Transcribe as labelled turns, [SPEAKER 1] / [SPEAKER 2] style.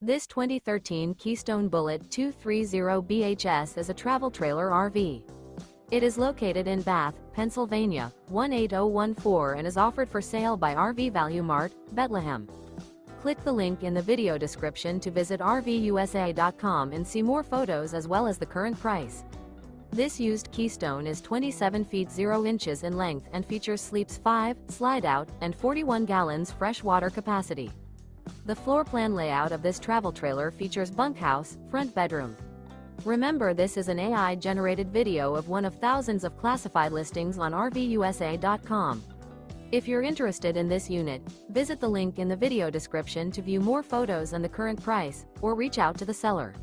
[SPEAKER 1] This 2013 Keystone Bullet 230BHS is a travel trailer RV. It is located in Bath, Pennsylvania, 18014 and is offered for sale by RV Value Mart, Behtlehem. Click the link in the video description to visit RVUSA.com and see more photos as well as the current price. This used Keystone is 27 feet 0 inches in length and features sleeps 5, slide-out, and 41 gallons fresh water capacity. The floor plan layout of this travel trailer features bunkhouse, front bedroom. Remember, this is an AI-generated video of one of thousands of classified listings on RVUSA.com. If you're interested in this unit, visit the link in the video description to view more photos and the current price, or reach out to the seller.